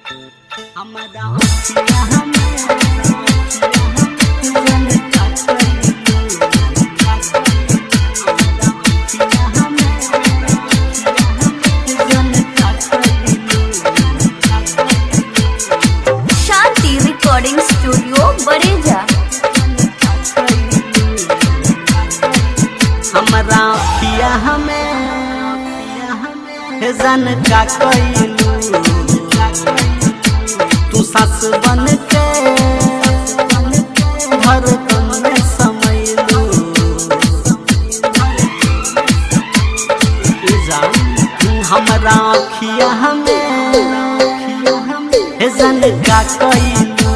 हमारा अखिया हमें जन का शांति रिकॉर्डिंग स्टूडियो बरेजा। हमारा अखिया हमें जन का कइलू तू सास बन के धड़कन में समैलू हमारा अखिया हमें जन का कइलू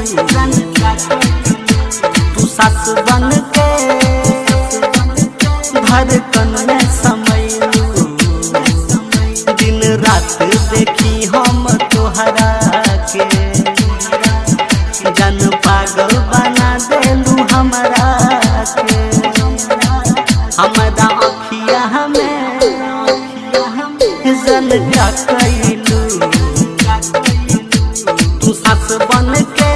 तू सास बन के धड़कन में समैलू दिन रात देखी हम तोहरा के जन पागल बना देलू हमरा के हमारा अखिया हमें जन का कइलू तू सास बन के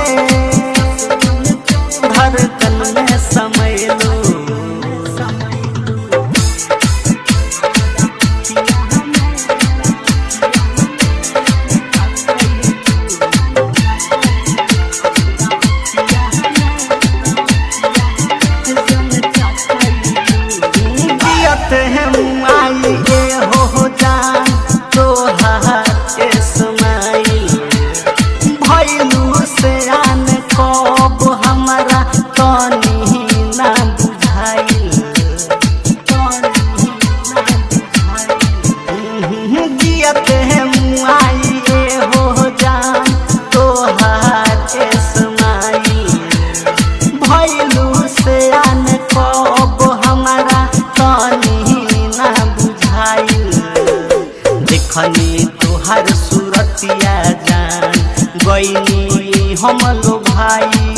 धड़कन में समैलू देखनी तोहर सूरतिया जान गईनी हम लो भाई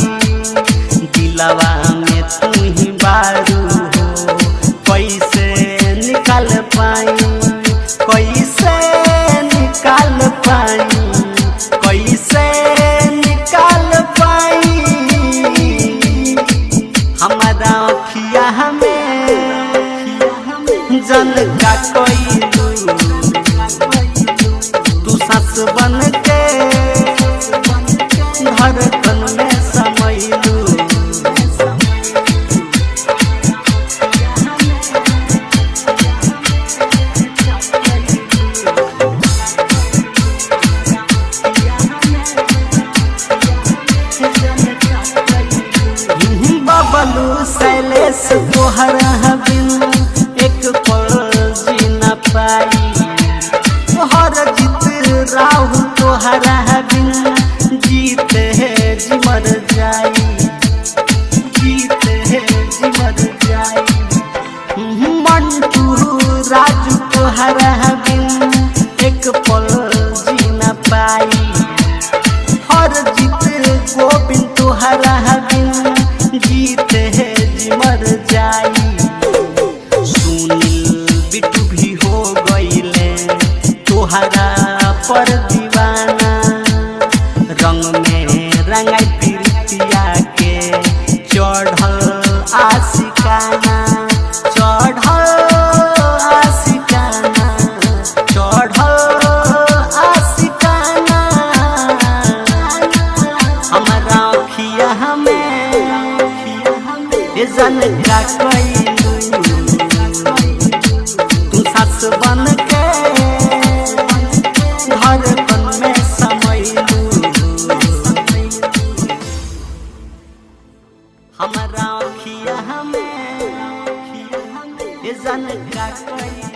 दिलवा में तू ही बारू हो कैसे निकाल पाई कैसे निकाल पाई कैसे निकाल पाई हमारा अखिया हमें जन का कइलू तू सास बन के धड़कन में समैलू बबलू शैलेश तोहरा बिन एक पल जी न पाई हर जीत राहु तोहरा बिन जीते जी मर जाई जीते जी मर जाई मंटू राजू तोहरा बिन एक पल जी न पाई हर जीत गोविंद तोहरा बिन जीते जी मर जाई सुनील बिट्टू भी हो गईले तोहरा पर दीवाना रंग में रंगाई प्रीतिया के चढ़ल आशिकाना चढ़ल आशिकाना चढ़ल आशिकाना हमारा अखिया हमें जन का कइलू तू सास बन के धड़कन में समैलू हमारा अखिया हमें जन का कइलू।